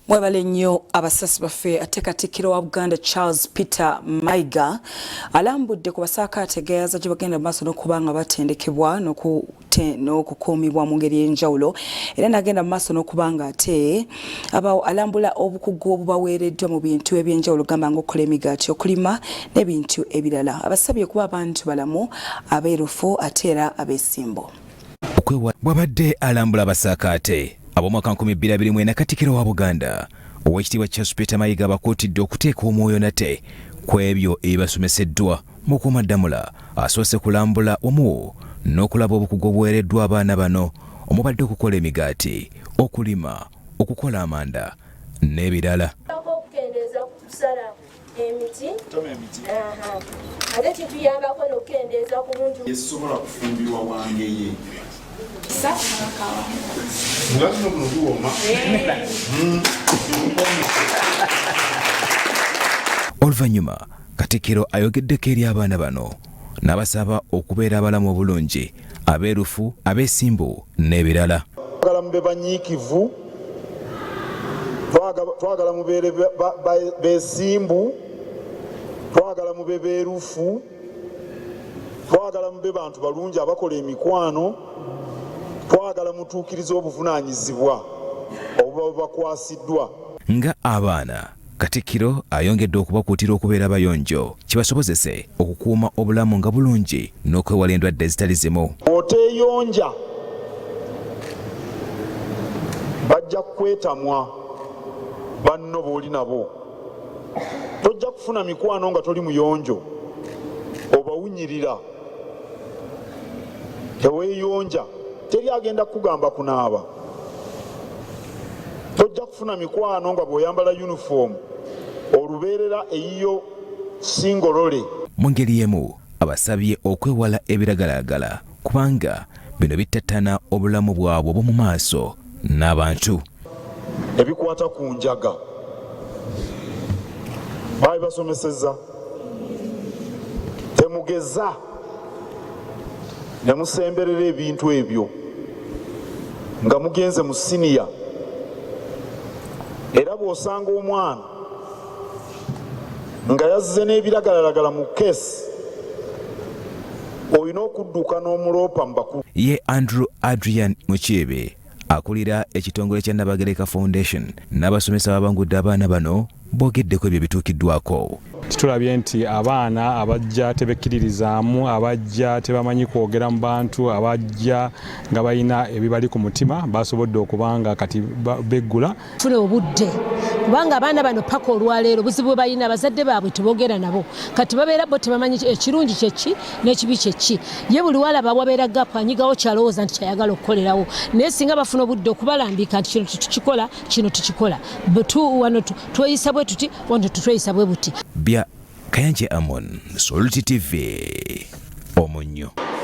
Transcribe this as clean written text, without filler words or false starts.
Mwebale nnyo abasasi baffe ate Katikkiro wa Buganda Charles Peter Mayiga alambudde ku basaakaate geyaza gye bagenda maaso n'okubanga batendekebwa n'okukuumibwa mu ngeri y'enjawulo era n'agenda mu maaso n'okubanga ate alambula obukugu obubaweereddwa mu bintu eby'enjawulo gamba ng'okukola emigaati okulima n'ebintu ebirala. Abasabye kuba abantu balamu abeerufu ate era abeesimbo. Bw'abadde alambula abasaakaate ab'omwaka 2024 Katikkiro wa Buganda Oweekitiibwa Charles Peter Mayiga bakuutidde okuteeka omwoyo nate ku ebyo ebibasomeseddwa mu kumaddamula asoose kulambula omu n'okulaba obukugu obuweereddwa abaana bano omubadde okukola emigaati, okulima, okukola amanda n'ebirala. Ate kituyambako n'okukendeeza ku muntu esobola kufumbirwa wangeye. Oluvannyuma Katikkiro ayogeddeko eri abaana bano n'abasaba okubeera abalamu obulungi, abeerufu, abeesimbu n'ebirala. Twagala mube banyiikivu, twagala mubeere beesimbu, twagala mube beerufu, twagala mube bantu balungi abakola emikwano, twagala mutuukirize obuvunaanyizibwa obuba bakwasiddwa. Nga abaana Katikkiro ayongedde okubakuutira okubeera abayonjo kibasobozese okukuuma obulamu nga bulungi n'okwewala endwadde ezitali zimu. Oteeyonja bajja kukwetamwa banno b'oli nabo. Tojja kufuna mikwano nga toli muyonjo, obawunyirira. Teweeyonja, teri agenda kugamba kunaaba. Tojja kufuna mikwano nga bw'oyambala uniform olubeerera eyiyo singolole. Mu ngeri y'emu abasabye okwewala ebiragalalagala kubanga bino bittattana obulamu bwabwe obw'omu maaso n'abantu. Ebikwata ku njaga baali basomesezza, temugeza ne musemberera ebintu ebyo nga mugenze mu siniya. Era bw'osanga omwana nga yazze n'ebiragalalagala mu keesi olina okudduka n'omuloopa mu bakulu. Ye Andrew Adrian Mukiebe akulira ekitongole kya Nnaabagereka Foundation n'abasomesa abangudde abaana bano boogeddeko ebyo bituukiddwako. Tulabye nti abaana abajja tebekkiririzaamu, abajja tebamanyi kwogera mu bantu, abajja nga balina ebibali ku mutima basobodde okubanga kati beggula. Tufune obudde kubanga abaana bano paka olwaleero buzibu balina abazadde baabwe teboogera nabo, kati babeera bo tebamanyi ekirungi kyeki n'ekibi kyeki. Ye buli walaba wabeera gapu anyigawo kyalowooza nti kyayagala okukolerawo, naye singa bafuna obudde okubalambika nti kino tukikola, kino tukikola, wano tweyisa bwe tuti, wano tutweyisa bwe buti. Bya Kayanje Amon, Soluti TV, Omunyo.